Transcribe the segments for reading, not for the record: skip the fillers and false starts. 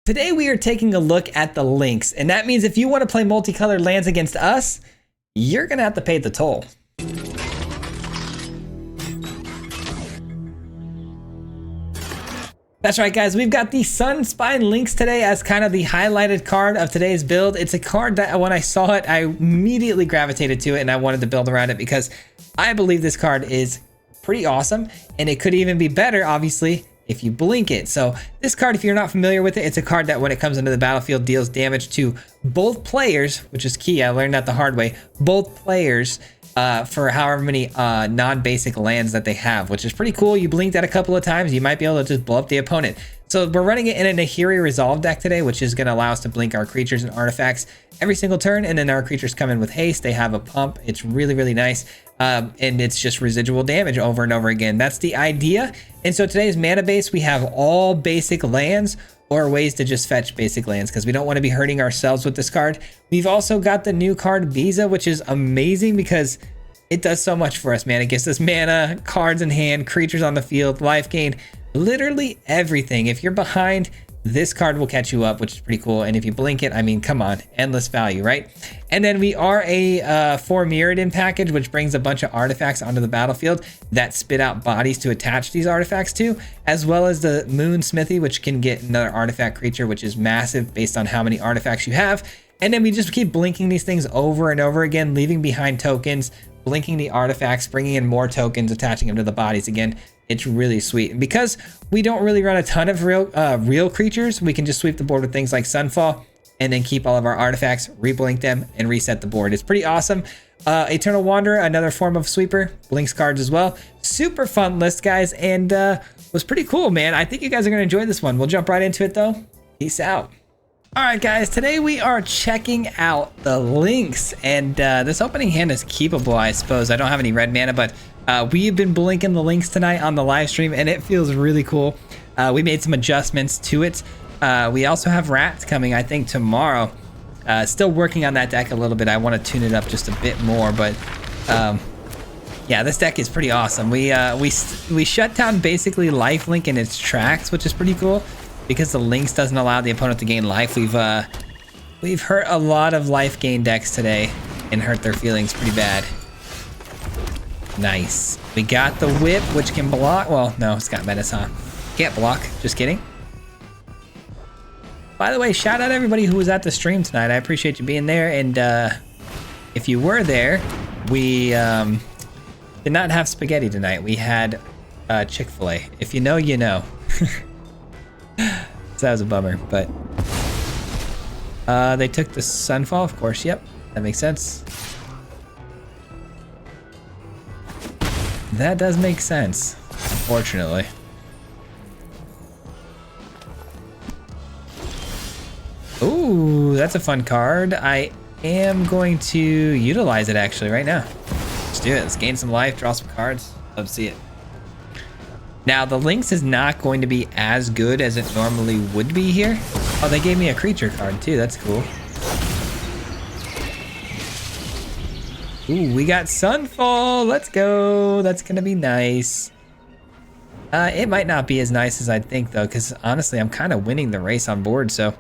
Today we are taking a look at the links, and that means if you want to play multicolored lands against us, you're gonna have to pay the toll. That's right, guys. We've got the Sunspine links today as kind of the highlighted card of today's build. It's a card that when I saw it, I immediately gravitated to it and I wanted to build around it because I believe this card is pretty awesome, and it could even be better, obviously, if you blink it. So this card, if you're not familiar with it, it's a card that when it comes into the battlefield deals damage to both players, which is key. I learned that the hard way. Both players for however many non-basic lands that they have, which is pretty cool. You blink that a couple of times, you might be able to just blow up the opponent. So we're running it in a Nahiri Resolve deck today, which is going to allow us to blink our creatures and artifacts every single turn, and then our creatures come in with haste. They have a pump. It's really, really nice. And it's just residual damage over and over again. That's the idea. And so today's mana base, we have all basic lands or ways to just fetch basic lands because we don't want to be hurting ourselves with this card. We've also got the new card Visa, which is amazing because it does so much for us, man. It gives us mana, cards in hand, creatures on the field, life gain, literally everything. If you're behind, this card will catch you up, which is pretty cool. And if you blink it, I mean, come on, endless value, right? And then we are a 4 Mirrodin package, which brings a bunch of artifacts onto the battlefield that spit out bodies to attach these artifacts to, as well as the Moon Smithy, which can get another artifact creature, which is massive based on how many artifacts you have. And then we just keep blinking these things over and over again, leaving behind tokens, blinking the artifacts, bringing in more tokens, attaching them to the bodies again. It's really sweet. And because we don't really run a ton of real creatures, we can just sweep the board with things like Sunfall and then keep all of our artifacts, reblink them, and reset the board. It's pretty awesome. Eternal Wanderer, another form of sweeper, blinks cards as well. Super fun list, guys, and was pretty cool, man. I think you guys are going to enjoy this one. We'll jump right into it, though. Peace out. All right, guys, today we are checking out the links, and this opening hand is keepable, I suppose. I don't have any red mana, but we've been blinking the links tonight on the live stream, and it feels really cool. We made some adjustments to it. We also have rats coming, I think, tomorrow. Still working on that deck a little bit. I want to tune it up just a bit more, but yeah, this deck is pretty awesome. We shut down basically lifelink in its tracks, which is pretty cool because the links doesn't allow the opponent to gain life. We've hurt a lot of life gain decks today and hurt their feelings pretty bad. Nice. We got the whip, which can block. Well, no, it's got menace, huh? Can't block. Just kidding. By the way, shout out everybody who was at the stream tonight. I appreciate you being there. And if you were there, we did not have spaghetti tonight. We had Chick-fil-A. If you know, you know. So that was a bummer, but they took the Sunfall, of course. Yep, that makes sense. That does make sense, unfortunately. Ooh, that's a fun card. I am going to utilize it actually right now. Let's do it. Let's gain some life, draw some cards. Love to see it. Now, the links is not going to be as good as it normally would be here. Oh, they gave me a creature card too. That's cool. Ooh, we got Sunfall. Let's go. That's gonna be nice. It might not be as nice as I'd think though, because honestly, I'm kind of winning the race on board, so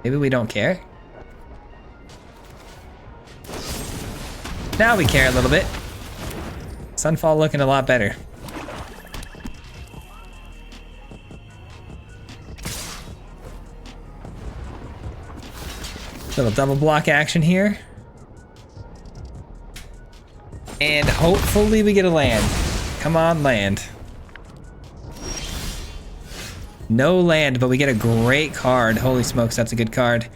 maybe we don't care. Now we care a little bit. Sunfall looking a lot better. Little double block action here. And hopefully we get a land. Come on, land. No land, but we get a great card. Holy smokes, that's a good card.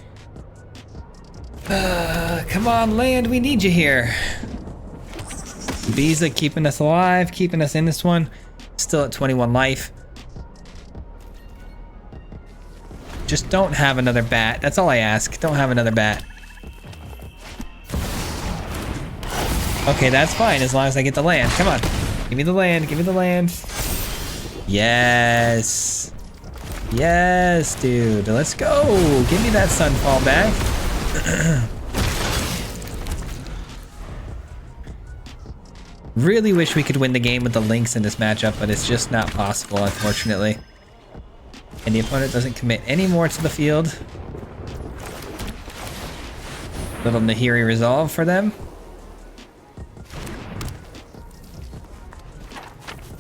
Come on, land, we need you here. Visa keeping us alive, keeping us in this one. Still at 21 life. Just don't have another bat. That's all I ask. Don't have another bat. Okay, that's fine as long as I get the land. Come on. Give me the land. Give me the land. Yes. Yes, dude. Let's go. Give me that Sunfall back. Really wish we could win the game with the links in this matchup, but it's just not possible, unfortunately. And the opponent doesn't commit any more to the field. Little Nahiri resolve for them.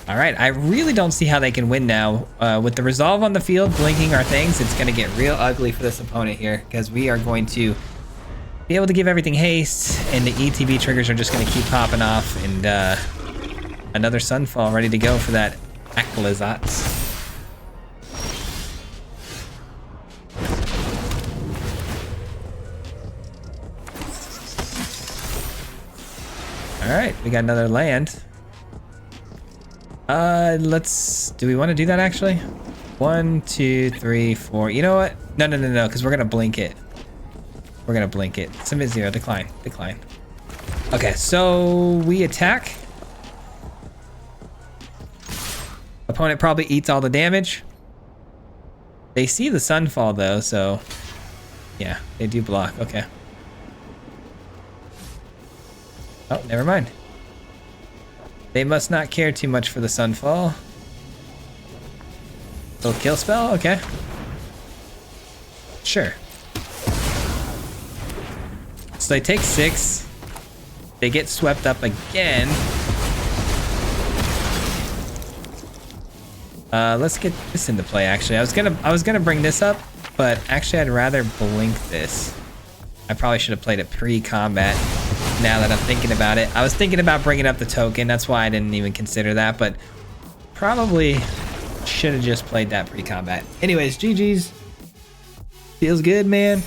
All right, I really don't see how they can win now. With the resolve on the field, blinking our things, it's gonna get real ugly for this opponent here because we are going to be able to give everything haste and the ETB triggers are just gonna keep popping off and another Sunfall ready to go for that Akhlazat. All right, we got another land. Do we want to do that actually? 1, 2, 3, 4. You know what? No, because we're gonna blink it. We're gonna blink it. Submit 0, decline. Okay, so we attack. Opponent probably eats all the damage. They see the Sunfall though, so yeah, they do block. Okay. Oh, never mind. They must not care too much for the Sunfall. Little kill spell? Okay. Sure. So they take 6. They get swept up again. Let's get this into play actually. I was gonna bring this up, but actually I'd rather blink this. I probably should have played it pre-combat. Now that I'm thinking about it, I was thinking about bringing up the token. That's why I didn't even consider that, but probably should have just played that pre-combat. Anyways, GG's. Feels good, man.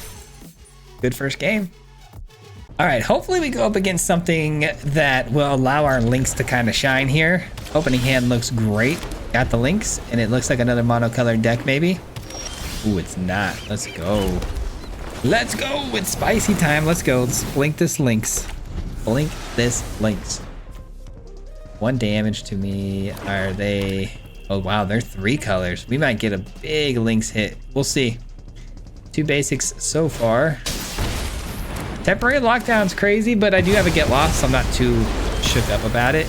Good first game. All right, hopefully we go up against something that will allow our links to kind of shine here. Opening hand looks great. Got the links, and it looks like another monocolored deck maybe. Ooh, it's not. Let's go. Let's go. It's spicy time. Let's go. Let's blink this links. Blink this links. 1 damage to me. Are they... Oh, wow. They're 3 colors. We might get a big links hit. We'll see. 2 basics so far. Temporary lockdown's crazy, but I do have a get lost, so I'm not too shook up about it.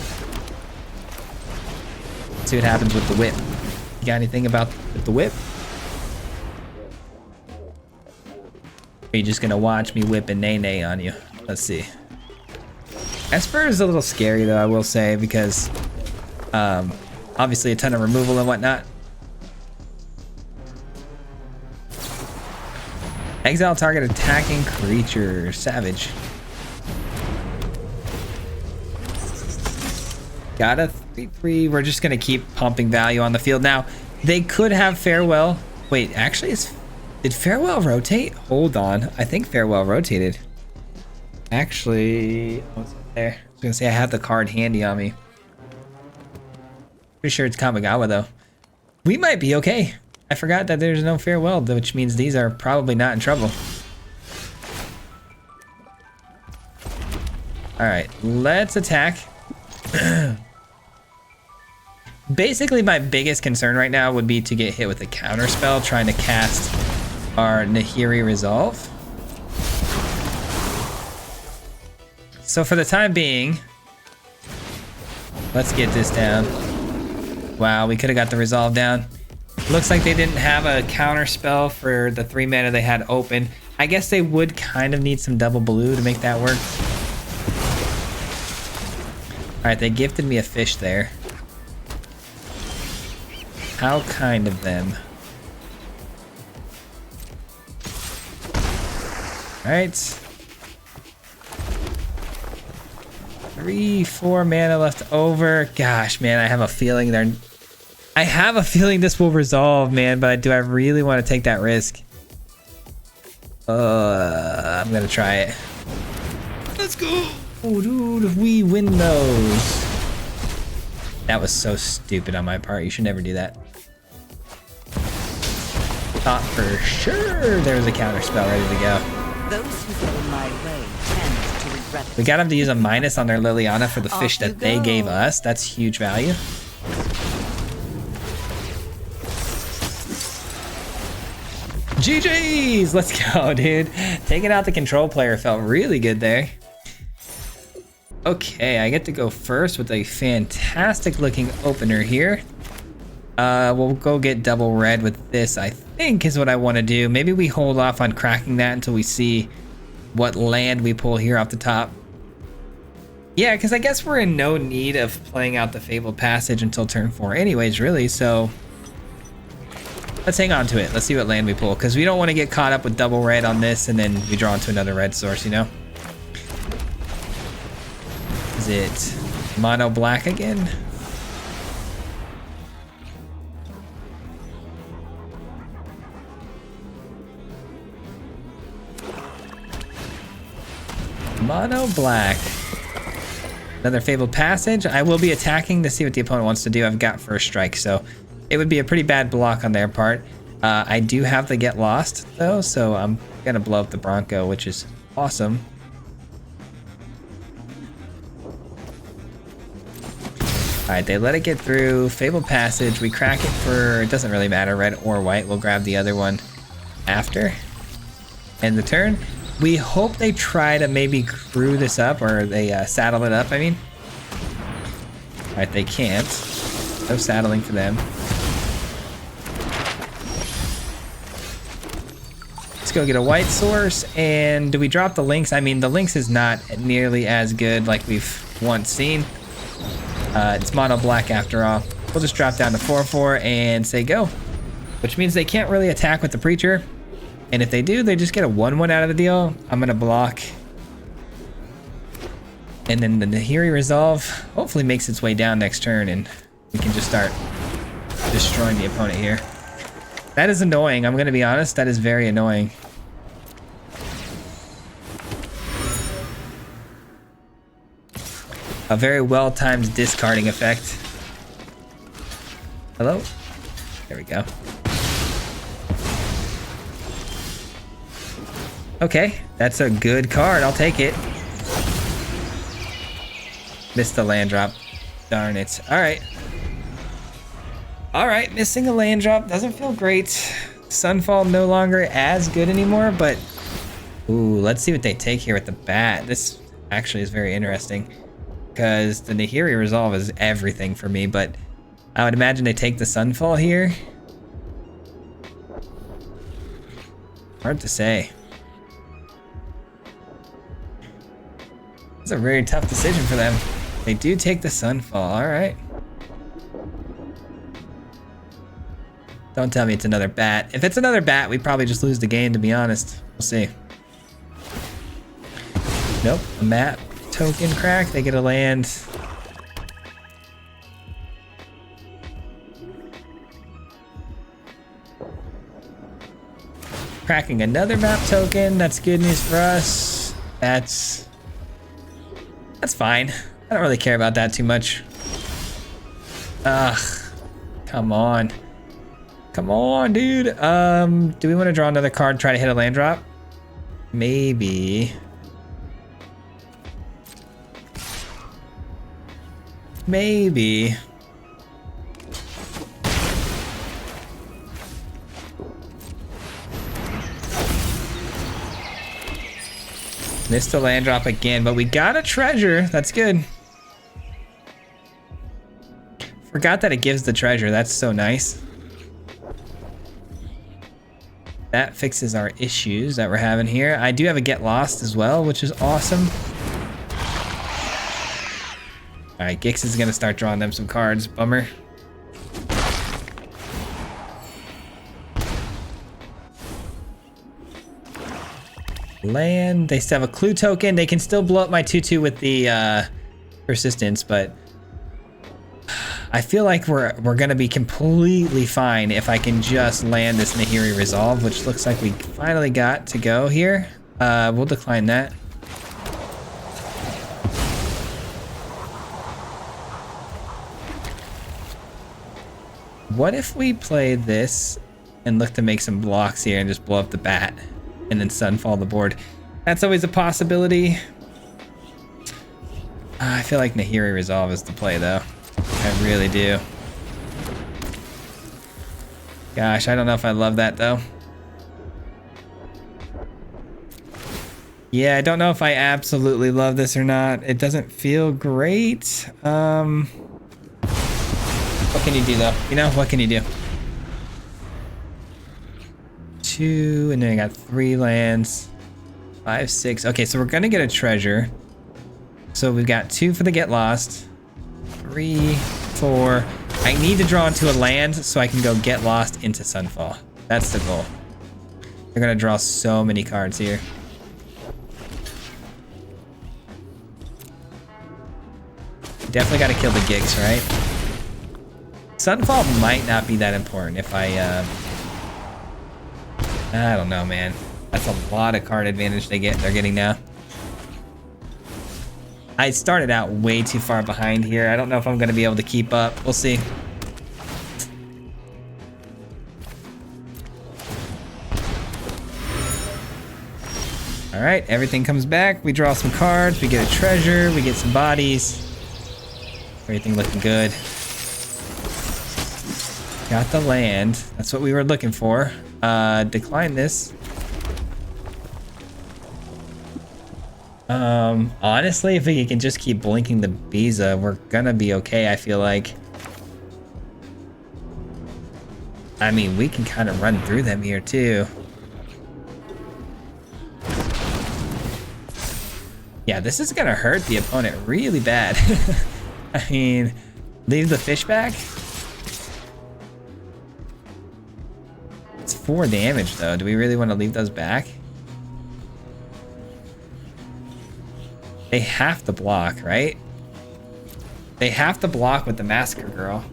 Let's see what happens with the whip. You got anything about with the whip? Or are you just gonna watch me whip and nay on you? Let's see. Esper is a little scary though, I will say, because obviously a ton of removal and whatnot. Exile target attacking creature. Savage. Got a 3/3. We're just gonna keep pumping value on the field. Now, they could have Farewell. Wait, actually, did Farewell rotate? Hold on. I think Farewell rotated. Actually, what's it there? I was gonna say I have the card handy on me. Pretty sure it's Kamigawa though. We might be okay. I forgot that there's no Farewell, which means these are probably not in trouble. All right, let's attack. Basically, my biggest concern right now would be to get hit with a counter spell trying to cast our Nahiri Resolve. So for the time being, let's get this down. Wow, we could have got the Resolve down. Looks like they didn't have a counter spell for the 3 mana they had open. I guess they would kind of need some double blue to make that work. All right, they gifted me a fish there. How kind of them. All right. 3, 4 mana left over. Gosh, man, I have a feeling this will resolve, man, but do I really want to take that risk? I'm gonna try it. Let's go. Oh, dude, if we win those. That was so stupid on my part. You should never do that. Thought for sure there was a counter spell ready to go. Those who go my way tend to regret. We got them to use a minus on their Liliana for the fish that they gave us. That's huge value. GG's! Let's go, dude. Taking out the control player felt really good there. Okay, I get to go first with a fantastic looking opener here. We'll go get double red with this, I think is what I want to do. Maybe we hold off on cracking that until we see what land we pull here off the top. Yeah, because I guess we're in no need of playing out the Fabled Passage until turn 4 anyways, really, so let's hang on to it. Let's see what land we pull, because we don't want to get caught up with double red on this and then we draw into another red source, you know? Is it mono black again? Mono black. Another Fabled Passage. I will be attacking to see what the opponent wants to do. I've got first strike, so it would be a pretty bad block on their part. I do have the Get Lost, though, so I'm going to blow up the Bronco, which is awesome. Alright, they let it get through. Fabled Passage. We crack it for, it doesn't really matter, red or white. We'll grab the other one after. End the turn. We hope they try to maybe crew this up, or they saddle it up, I mean. Alright, they can't. No saddling for them. Let's go get a white source, and do we drop the Lynx? I mean, the Lynx is not nearly as good like we've once seen. It's mono black after all. We'll just drop down to 4/4 and say go. Which means they can't really attack with the Preacher. And if they do, they just get a 1/1 out of the deal. I'm gonna block. And then the Nahiri Resolve hopefully makes its way down next turn and we can just start destroying the opponent here. That is annoying, I'm gonna be honest, that is very annoying. A very well-timed discarding effect. Hello? There we go. Okay, that's a good card. I'll take it. Missed the land drop. Darn it. Alright. Alright, missing a land drop. Doesn't feel great. Sunfall no longer as good anymore, but... Ooh, let's see what they take here with the bat. This actually is very interesting. Because the Nahiri Resolve is everything for me, but... I would imagine they take the Sunfall here. Hard to say. It's a very tough decision for them. They do take the Sunfall, alright. Don't tell me it's another bat. If it's another bat, we probably just lose the game, to be honest. We'll see. Nope, a map token crack. They get a land. Cracking another map token. That's good news for us. That's fine. I don't really care about that too much. Ugh. Come on. Come on, dude. Do we want to draw another card, try to hit a land drop? Maybe. Maybe. Missed a land drop again, but we got a treasure. That's good. Forgot that it gives the treasure. That's so nice. That fixes our issues that we're having here. I do have a Get Lost as well, which is awesome. All right, Gix is gonna start drawing them some cards. Bummer. Land. They still have a clue token. They can still blow up my 2/2 with the persistence, but I feel like we're gonna be completely fine if I can just land this Nahiri Resolve, which looks like we finally got to go here. We'll decline that. What if we play this and look to make some blocks here and just blow up the bat and then Sunfall the board? That's always a possibility. I feel like Nahiri Resolve is the play though. I really do. Gosh, I don't know if I love that though. Yeah, I don't know if I absolutely love this or not. It doesn't feel great. What can you do though? You know, what can you do? 2, and then I got 3 lands. 5, 6. Okay, so we're gonna get a treasure. So we've got 2 for the get lost. 3, 4. I need to draw into a land so I can go get lost into Sunfall. That's the goal. They're gonna draw so many cards here. Definitely gotta kill the Gix, right? Sunfall might not be that important if I don't know, man. That's a lot of card advantage they're getting now. I started out way too far behind here. I don't know if I'm gonna be able to keep up. We'll see. All right, everything comes back. We draw some cards, we get a treasure, we get some bodies. Everything looking good. Got the land. That's what we were looking for. Decline this. Honestly, if we can just keep blinking the Biza, we're gonna be okay, I feel like. I mean, we can kind of run through them here too. Yeah, this is gonna hurt the opponent really bad. I mean, leave the fish back. It's 4 damage though. Do we really want to leave those back? They have to block, right? They have to block with the Massacre Girl.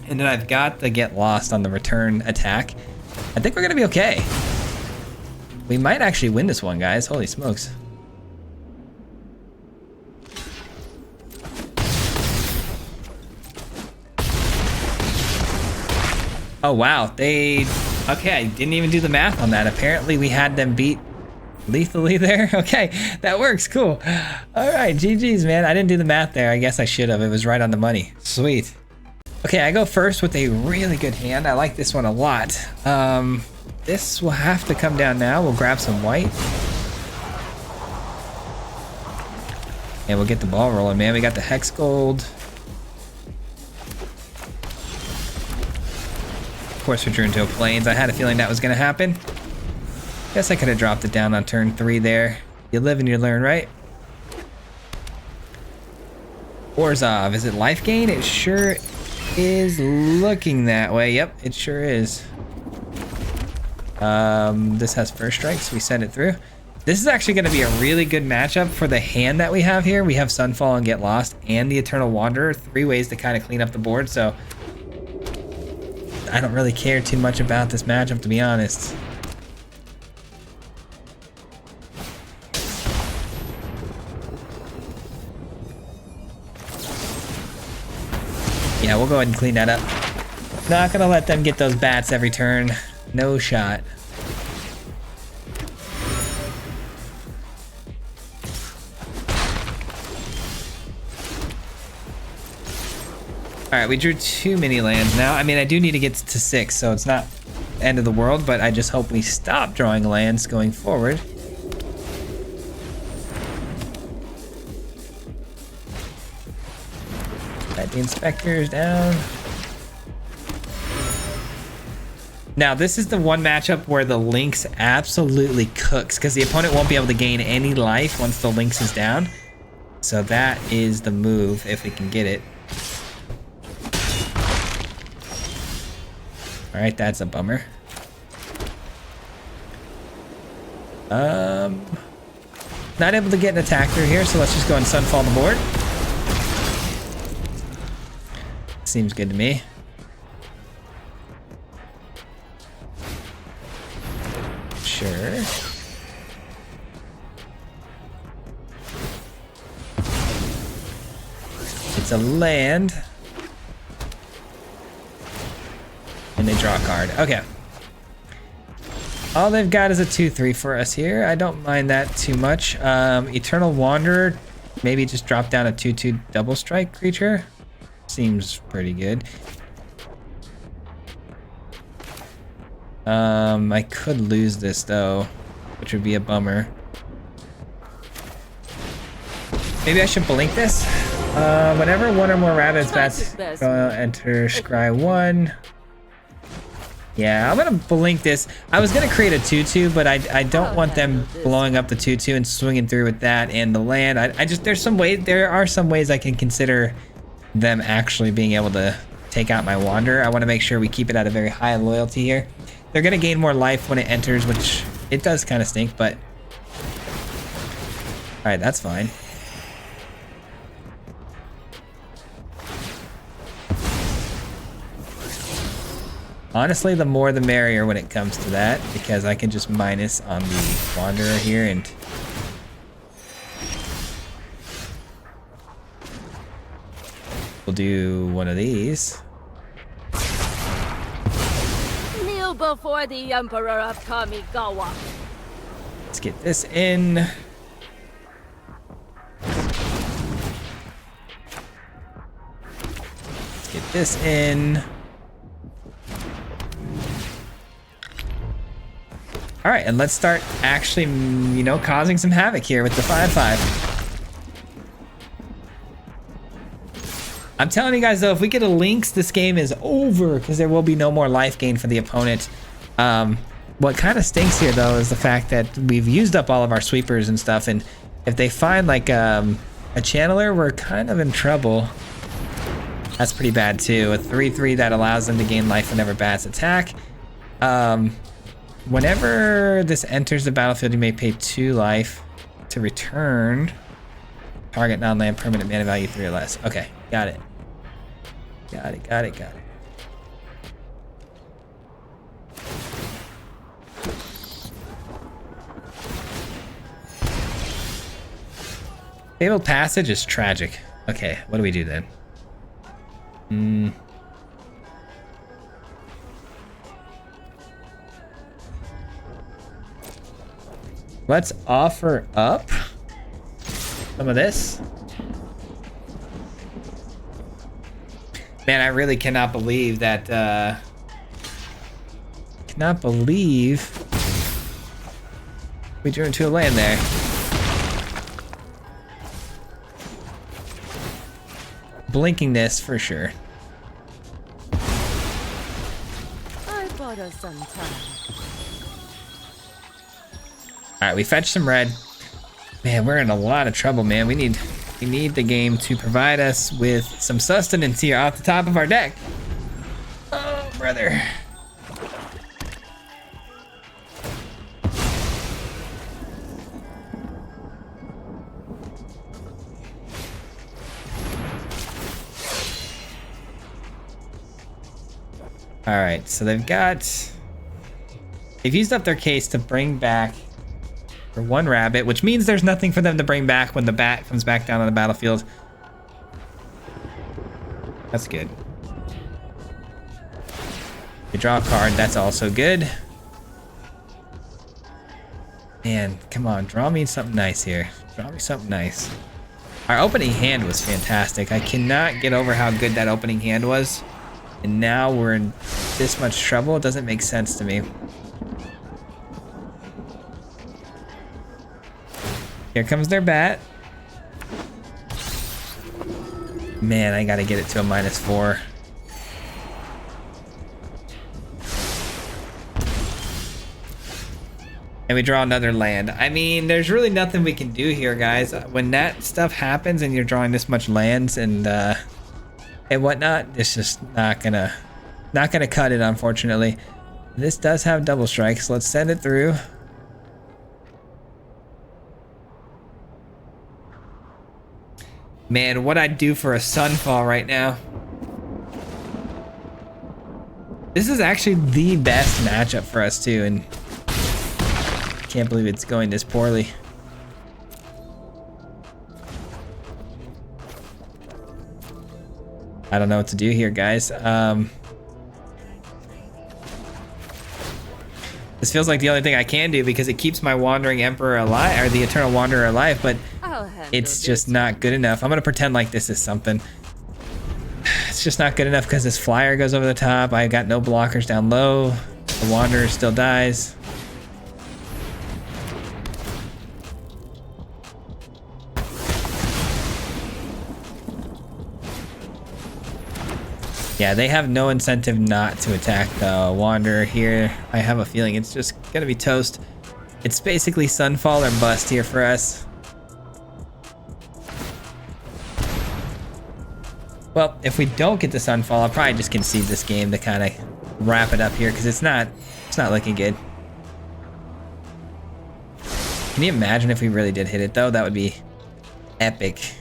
And then I've got the Get Lost on the return attack. I think we're gonna be okay. We might actually win this one, guys. Holy smokes. Oh wow, okay, I didn't even do the math on that. Apparently we had them beat lethally there. Okay, that works, cool. All right, GG's, man. I didn't do the math there. I guess I should have. It was right on the money. Sweet. Okay, I go first with a really good hand. I like this one a lot. This will have to come down now. We'll grab some white. And we'll get the ball rolling, man. We got the Hex Gold. Of course, we drew into a Plains. I had a feeling that was going to happen. Guess I could have dropped it down on turn 3 there. You live and you learn, right? Orzhov, is it life gain? It sure is looking that way. Yep, it sure is. This has first strike, so we send it through. This is actually going to be a really good matchup for the hand that we have here. We have Sunfall and Get Lost and the Eternal Wanderer. 3 ways to kind of clean up the board, so I don't really care too much about this matchup, to be honest. Yeah, we'll go ahead and clean that up. Not gonna let them get those bats every turn. No shot. All right, we drew too many lands now. I mean, I do need to get to 6, so it's not the end of the world, but I just hope we stop drawing lands going forward. Got the inspectors down. Now, this is the one matchup where the Lynx absolutely cooks, because the opponent won't be able to gain any life once the Lynx is down. So that is the move, if we can get it. All right, that's a bummer. Not able to get an attack through here, so let's just go and Sunfall the board. Seems good to me. Sure. It's a land. And they draw a card. Okay. All they've got is a 2/3 for us here. I don't mind that too much. Eternal Wanderer, maybe just drop down a 2/2 double strike creature. Seems pretty good. I could lose this though, which would be a bummer. Maybe I should blink this. Whenever one or more rabbits bats This. enter scry 1. Yeah, I'm gonna blink this. I was gonna create a 2/2, but I don't want them blowing up the 2/2 and swinging through with that and the land. I just there are some ways I can consider them actually being able to take out my Wanderer. I want to make sure we keep it at a very high loyalty here. They're gonna gain more life when it enters, which it does kind of stink, but all right, that's fine. Honestly, the more the merrier when it comes to that, because I can just minus on the Wanderer here and we'll do one of these. Kneel before the Emperor of Kamigawa. Let's get this in. Let's get this in. All right, and let's start actually, you know, causing some havoc here with the 5/5. I'm telling you guys though, if we get a Lynx, this game is over because there will be no more life gain for the opponent. What kind of stinks here though is the fact that we've used up all of our sweepers and stuff, and if they find like a channeler, we're kind of in trouble. That's pretty bad too. A 3/3 that allows them to gain life whenever bats attack. Whenever this enters the battlefield, you may pay 2 life to return target non-land permanent mana value 3 or less. Okay, got it. Got it. Fabled Passage is tragic. Okay, what do we do then? Let's offer up some of this. Man, I really cannot believe that, we drew into a land there. Blinking this for sure. I bought us some time. All right, we fetched some red. Man, we're in a lot of trouble, man. We need the game to provide us with some sustenance here off the top of our deck. Oh, brother. All right, so they've used up their case to bring back for 1 rabbit, which means there's nothing for them to bring back when the bat comes back down on the battlefield. That's good. You draw a card, that's also good. Man, come on, draw me something nice here. Draw me something nice. Our opening hand was fantastic. I cannot get over how good that opening hand was. And now we're in this much trouble. It doesn't make sense to me. Here comes their bat. Man, I gotta get it to a -4. And we draw another land. I mean, there's really nothing we can do here, guys. When that stuff happens and you're drawing this much lands and whatnot, it's just not gonna cut it, unfortunately. This does have double strikes. Let's send it through. Man, what I'd do for a Sunfall right now. This is actually the best matchup for us too, and can't believe it's going this poorly. I don't know what to do here, guys. This feels like the only thing I can do because it keeps my Wandering Emperor alive, or the Eternal Wanderer alive, but it's just not good enough. I'm gonna pretend like this is something. It's just not good enough because this flyer goes over the top. I got no blockers down low. The Wanderer still dies. Yeah, they have no incentive not to attack the Wanderer here. I have a feeling it's just gonna be toast. It's basically Sunfall or bust here for us. Well, if we don't get the Sunfall, I'll probably just concede this game to kind of wrap it up here because it's not looking good. Can you imagine if we really did hit it though? That would be epic.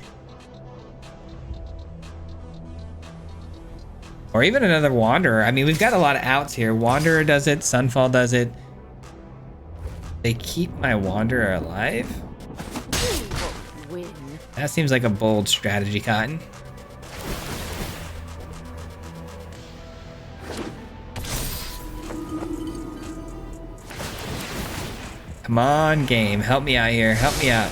Or even another Wanderer. I mean, we've got a lot of outs here. Wanderer does it, Sunfall does it. They keep my Wanderer alive? Win. That seems like a bold strategy, Cotton. Come on, game. Help me out here. Help me out.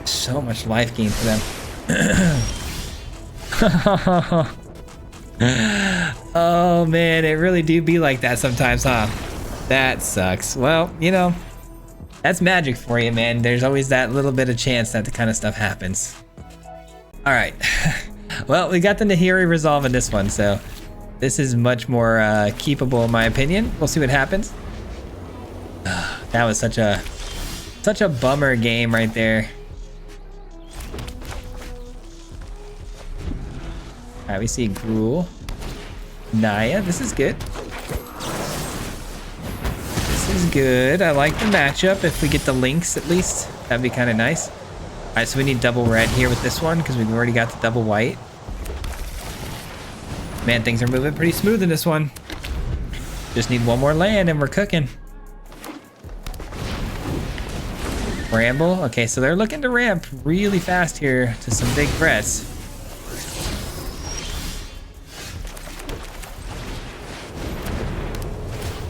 So much life gain for them. Oh man, it really do be like that sometimes, huh? That sucks. Well, you know, that's magic for you, man. There's always that little bit of chance that the kind of stuff happens. All right. Well, we got the Nahiri resolve in this one, so this is much more keepable in my opinion. We'll see what happens. That was such a bummer game right there. All right, we see Gruul. Naya, this is good. This is good. I like the matchup. If we get the links at least, that'd be kind of nice. All right, so we need double red here with this one because we've already got the double white. Man, things are moving pretty smooth in this one. Just need one more land and we're cooking. Bramble. Okay, so they're looking to ramp really fast here to some big threats.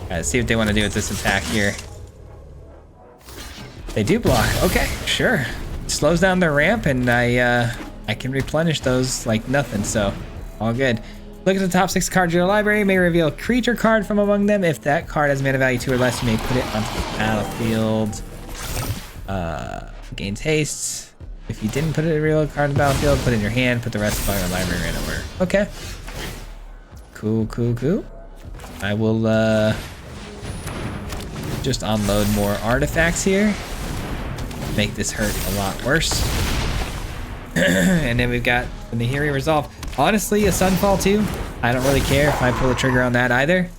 All right, let's see what they want to do with this attack here. They do block. Okay, sure. Slows down their ramp and I can replenish those like nothing, so all good. Look at the top 6 cards of your library. You may reveal a creature card from among them. If that card has mana value 2 or less, you may put it onto the battlefield. Gains haste. If you didn't put a real card in the battlefield, put it in your hand. Put the rest of your library in order. Okay. Cool, cool, cool. I will just unload more artifacts here. Make this hurt a lot worse. And then we've got the Nahiri resolve. Honestly, a Sunfall too. I don't really care if I pull the trigger on that either.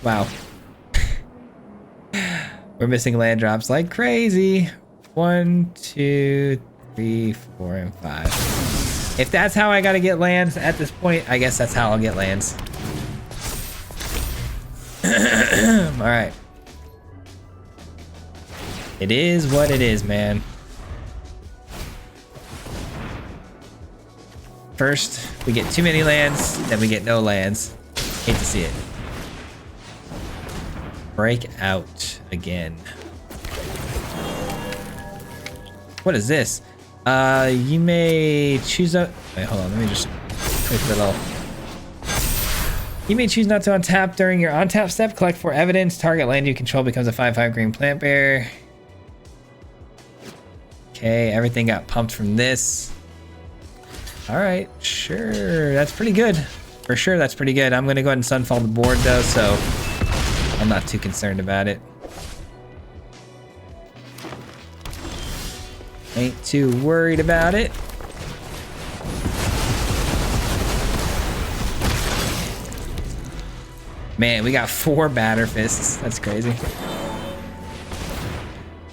Wow. We're missing land drops like crazy. 1, 2, 3, 4, and 5. If that's how I gotta get lands at this point, I guess that's how I'll get lands. All right. It is what it is, man. First, we get too many lands, then we get no lands. Hate to see it. Break out again. What is this? You may choose a... Wait, hold on. Let me just quick little... You may choose not to untap during your untap step. Collect 4 evidence. Target land you control becomes a 5/5 green plant bear. Okay, everything got pumped from this. All right, sure. That's pretty good. For sure, that's pretty good. I'm going to go ahead and Sunfall the board, though, so I'm not too concerned about it. Ain't too worried about it. Man, we got 4 batter fists. That's crazy.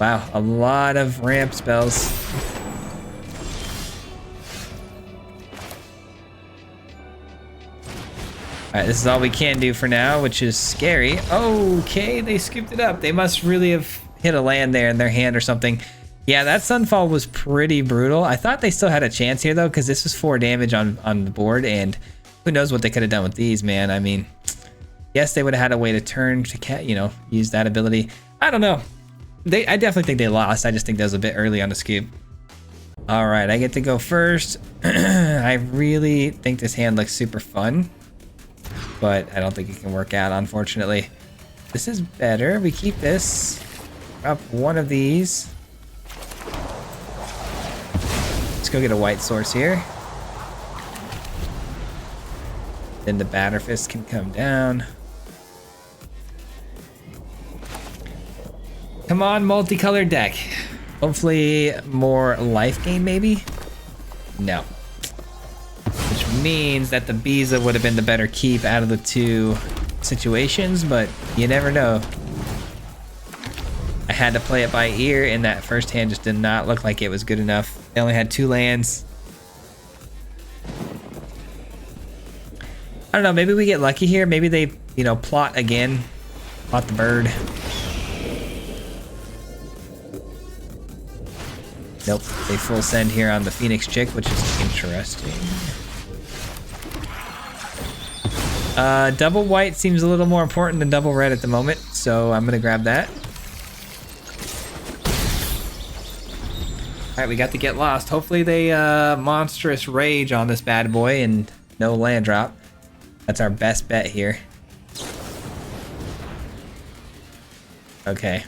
Wow, a lot of ramp spells. All right, this is all we can do for now, which is scary. Okay, they scooped it up. They must really have hit a land there in their hand or something. Yeah, that Sunfall was pretty brutal. I thought they still had a chance here, though, because this was 4 damage on the board, and who knows what they could have done with these, man. I mean, yes, they would have had a way to turn to, use that ability. I don't know. I definitely think they lost. I just think that was a bit early on the scoop. All right, I get to go first. I really think this hand looks super fun, but I don't think it can work out, unfortunately. This is better. We keep this. Up one of these. Let's Let's go get a white source here. Then the Batter Fist can come down. Come on, multicolored deck. Hopefully more life gain, maybe? No. Which means that the Biza would have been the better keep out of the two situations, but you never know. I had to play it by ear, and that first hand just did not look like it was good enough. They only had 2 lands. I don't know, maybe we get lucky here. Maybe they, you know, plot again. Plot the bird. Nope, they full send here on the Phoenix Chick, which is interesting. Double white seems a little more important than double red at the moment, so I'm gonna grab that. All right, we got to get lost. Hopefully they monstrous rage on this bad boy and no land drop. That's our best bet here. Okay.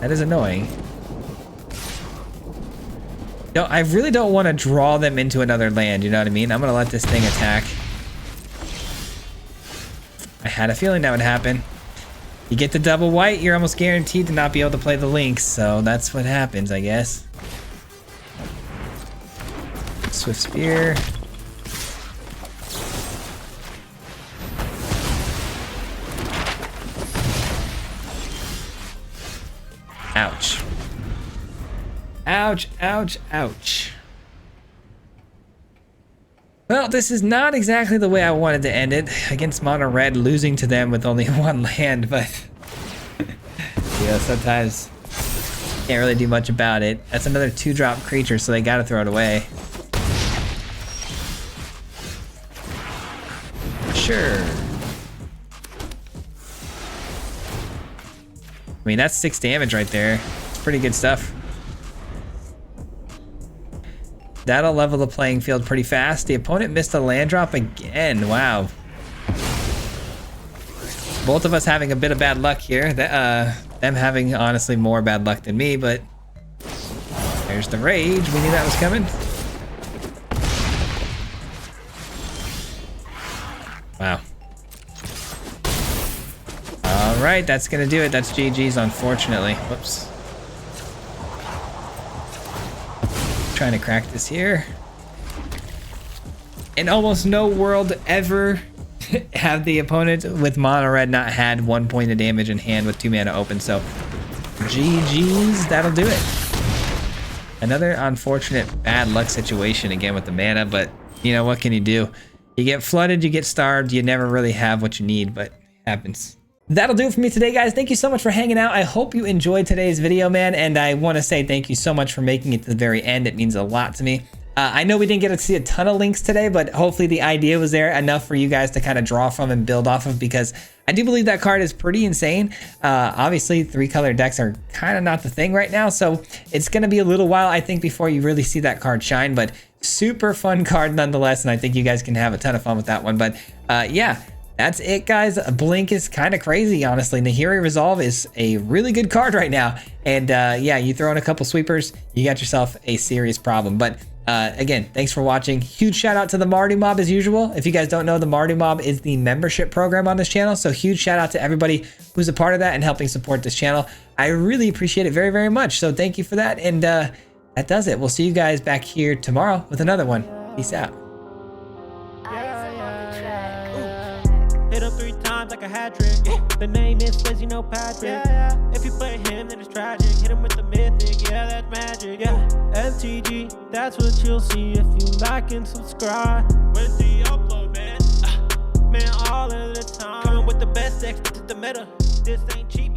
That is annoying. No, I really don't want to draw them into another land, you know what I mean? I'm gonna let this thing attack. I had a feeling that would happen. You get the double white, you're almost guaranteed to not be able to play the links, so that's what happens, I guess. Swift Spear. Ouch. Ouch, ouch, ouch. Well, this is not exactly the way I wanted to end it. Against mono red, losing to them with only 1 land, but you know, sometimes can't really do much about it. That's another 2-drop creature, so they gotta throw it away. Sure. I mean, that's 6 damage right there. It's pretty good stuff. That'll level the playing field pretty fast. The opponent missed a land drop again. Wow. Both of us having a bit of bad luck here. Them having, honestly, more bad luck than me, but there's the rage. We knew that was coming. Wow. All right, that's gonna do it. That's GG's, unfortunately. Whoops. Trying to crack this here. In almost no world ever have the opponent with mono red not had 1 point of damage in hand with 2 mana open, so GG's, that'll do it. Another unfortunate bad luck situation again with the mana, but you know, what can you do? You get flooded, you get starved, you never really have what you need, but it happens. That'll do it for me today, guys. Thank you so much for hanging out. I hope you enjoyed today's video, man, and I want to say thank you so much for making it to the very end. It means a lot to me. I know we didn't get to see a ton of links today, but hopefully the idea was there enough for you guys to kind of draw from and build off of, because I do believe that card is pretty insane. Obviously, 3-color decks are kind of not the thing right now, so it's going to be a little while, I think, before you really see that card shine, but super fun card nonetheless, and I think you guys can have a ton of fun with that one. But yeah. That's it, guys. Blink is kind of crazy, honestly. Nahiri Resolve is a really good card right now. And yeah, you throw in a couple sweepers, you got yourself a serious problem. But again, thanks for watching. Huge shout out to the Marty Mob as usual. If you guys don't know, the Marty Mob is the membership program on this channel. So huge shout out to everybody who's a part of that and helping support this channel. I really appreciate it very, very much. So thank you for that. And that does it. We'll see you guys back here tomorrow with another one. Peace out. Hit him 3 times like a hat trick. Yeah. The name is Swayze, no Patrick. Yeah. If you play him, then it's tragic. Hit him with the mythic, yeah, that's magic. Yeah. MTG, that's what you'll see if you like and subscribe. With the upload, man. Man, all of the time. Coming with the best decks, this is the meta. This ain't cheap.